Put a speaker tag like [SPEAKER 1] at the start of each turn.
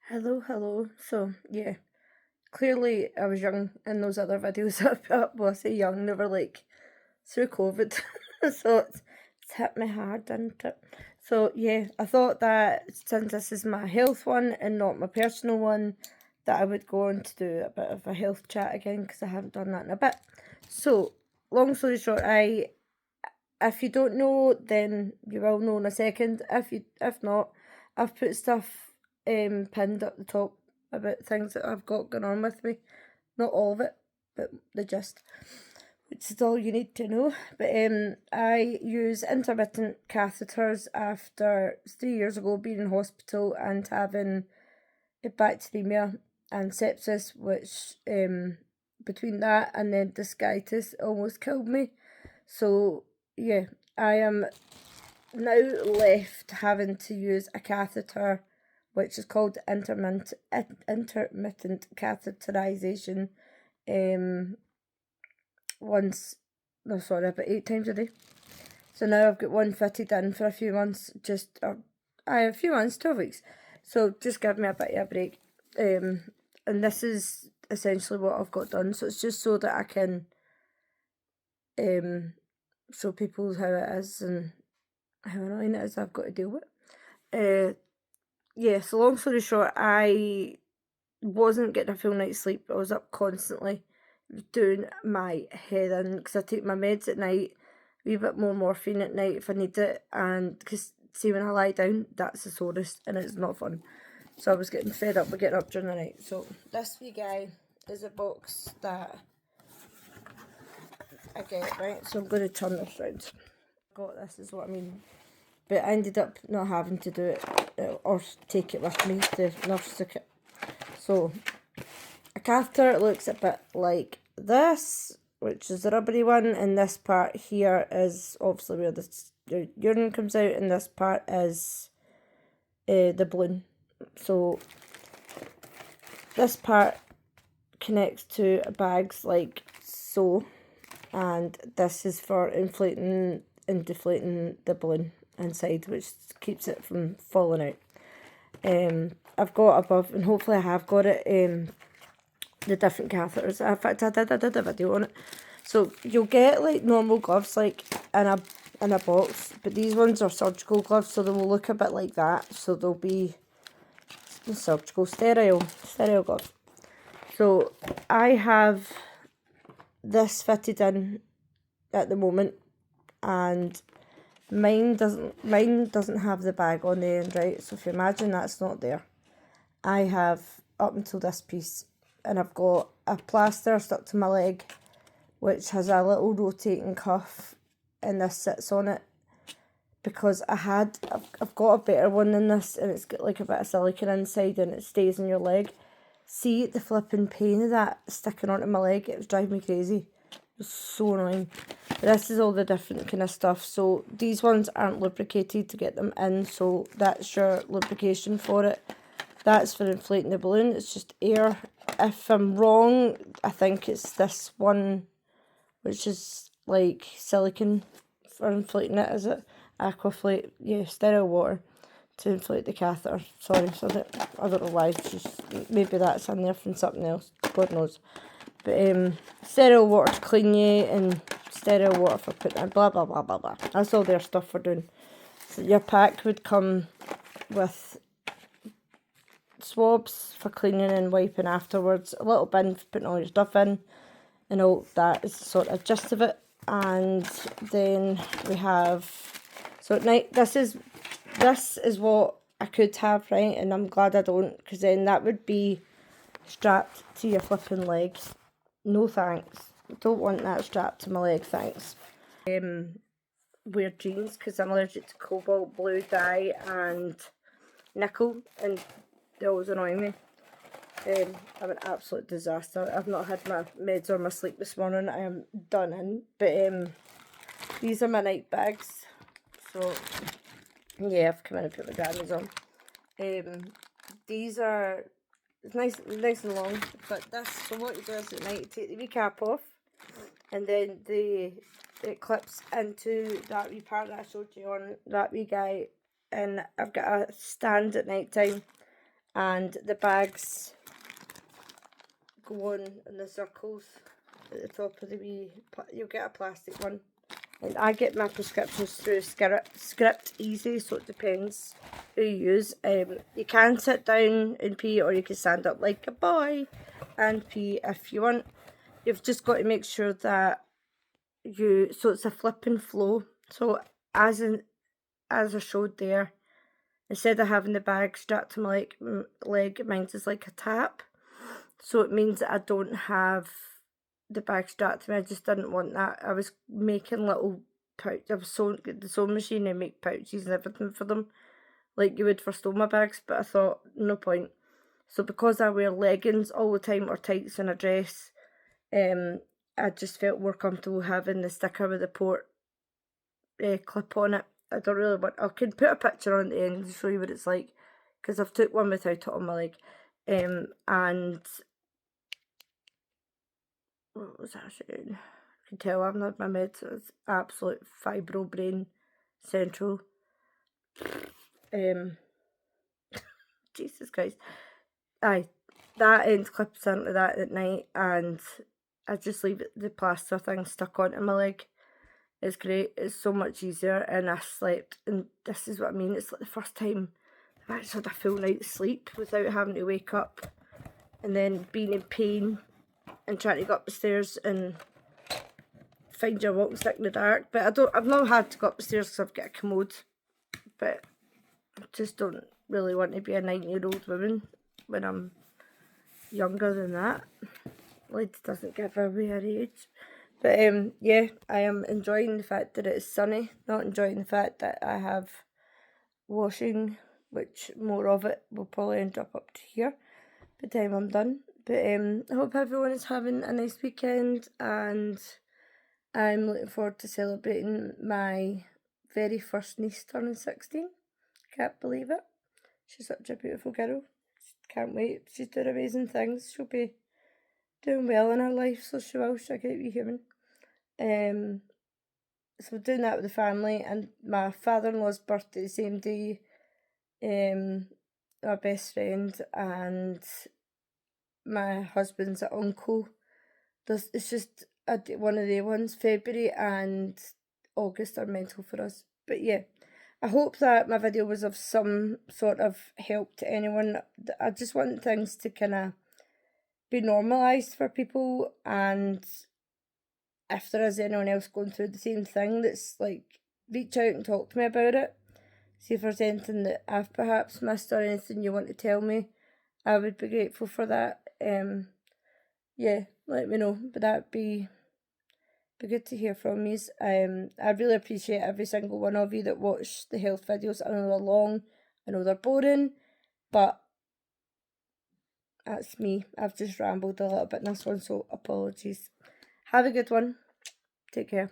[SPEAKER 1] Hello, hello. So, yeah, clearly I was young in those other videos I put up. Well, I say young, they were like through COVID. So it's hit me hard, didn't it? So, yeah, I thought that since this is my health one and not my personal one, that I would go on to do a bit of a health chat again because I haven't done that in a bit. So, long story short, if you don't know, then you will know in a second. If not, I've put stuff pinned up the top about things that I've got going on with me. Not all of it, but the gist, which is all you need to know. But I use intermittent catheters after 3 years ago being in hospital and having bacteremia and sepsis, which between that and then discitis almost killed me. So yeah, I am now left having to use a catheter, which is called intermittent catheterization. Once, no, sorry, about 8 times a day. So now I've got one fitted in for a few months, a few months, 12 weeks. So just give me a bit of a break. And this is essentially what I've got done. So it's just so that I can show people how it is and how annoying it is I've got to deal with. Yeah, so long story short, I wasn't getting a full night's sleep. I was up constantly doing my head in because I take my meds at night, a wee bit more morphine at night if I need it, and because see when I lie down, that's the sorest and it's not fun. So I was getting fed up with getting up during the night. So this wee guy is a box that I get, right? So I'm going to turn this round. Got this is what I mean. But I ended up not having to do it or take it with me. The nurse took it. So a catheter looks a bit like this, which is the rubbery one, and this part here is obviously where the urine comes out, and this part is the balloon. So this part connects to bags like so, and this is for inflating and deflating the balloon inside, which keeps it from falling out. I've got above, and hopefully I have got it, the different catheters. In fact, I did a video on it. So you'll get like normal gloves like in a box, but these ones are surgical gloves, so they will look a bit like that. So they'll be surgical, sterile gloves. So I have this fitted in at the moment, and mine doesn't have the bag on the end, right? So if you imagine that's not there, I have up until this piece, and I've got a plaster stuck to my leg, which has a little rotating cuff, and this sits on it because I've got a better one than this, and it's got like a bit of silicone inside, and it stays in your leg. See the flipping pain of that sticking onto my leg, it was driving me crazy. It was so annoying. But this is all the different kind of stuff. So these ones aren't lubricated to get them in, so that's your lubrication for it. That's for inflating the balloon. It's just air. If I'm wrong, I think it's this one, which is like silicone for inflating it, is it? Aquaflate, yeah, sterile water to inflate the catheter. Sorry, so that I don't know why. Maybe that's in there from something else. God knows. But sterile water to clean you, and sterile water for putting in. Blah blah blah blah blah. That's all their stuff for doing. So your pack would come with swabs for cleaning and wiping afterwards, a little bin for putting all your stuff in, and all that is the sort of gist of it. And then we have, so at night, this is what I could have, right? And I'm glad I don't, because then that would be strapped to your flipping leg. No thanks. I don't want that strapped to my leg, thanks. Wear jeans because I'm allergic to cobalt blue dye and nickel, and they always annoy me. I'm an absolute disaster. I've not had my meds or my sleep this morning. I am done in. But these are my night bags. So yeah, I've come in and put my jammies on. These are nice and long. But this, so what you do is at night, you take the wee cap off, and then it clips into that wee part that I showed you on that wee guy. And I've got a stand at night time, and the bags go on in the circles at the top of the wee, you'll get a plastic one. And I get my prescriptions through Script Easy, so it depends who you use. You can sit down and pee, or you can stand up like a boy and pee if you want. You've just got to make sure that so it's a flip and flow. So as I showed there, instead of having the bag strapped to my leg, mine's is like a tap. So it means that I don't have the bag strapped to me. I just didn't want that. I was making little pouches. I was sewing the sewing machine and make pouches and everything for them, like you would for stoma bags, but I thought, no point. So because I wear leggings all the time or tights and a dress, I just felt more comfortable having the sticker with the port clip on it. I don't really want, I can put a picture on the end to show you what it's like, because I've took one without it on my leg. And what was I saying? You can tell I haven't had my meds, so it's absolute fibro brain central. Jesus Christ. Aye, that end clips into that at night, and I just leave the plaster thing stuck onto my leg. It's great, it's so much easier, and I slept, and this is what I mean, it's like the first time I've actually had a full night's sleep without having to wake up and then being in pain and trying to go up the stairs and find your walking stick in the dark. But I've not had to go up the stairs because I've got a commode, but I just don't really want to be a 9-year-old woman when I'm younger than that. Lady doesn't give away her age. But yeah, I am enjoying the fact that it is sunny, not enjoying the fact that I have washing, which more of it will probably end up to here by the time I'm done. But I hope everyone is having a nice weekend, and I'm looking forward to celebrating my very first niece turning 16. Can't believe it. She's such a beautiful girl. Can't wait. She's doing amazing things. She'll be doing well in her life, so she will. She'll get to be human. So we're doing that with the family, and my father-in-law's birthday the same day. My best friend and my husband's uncle. It's just one of the ones. February and August are mental for us. But yeah, I hope that my video was of some sort of help to anyone. I just want things to kind of be normalised for people, and if there is anyone else going through the same thing, that's like, reach out and talk to me about it. See if there's anything that I've perhaps missed or anything you want to tell me. I would be grateful for that. Yeah, let me know. But that'd be good to hear from you. I really appreciate every single one of you that watch the health videos. I know they're long, I know they're boring, but that's me. I've just rambled a little bit in this one, so apologies. Have a good one. Take care.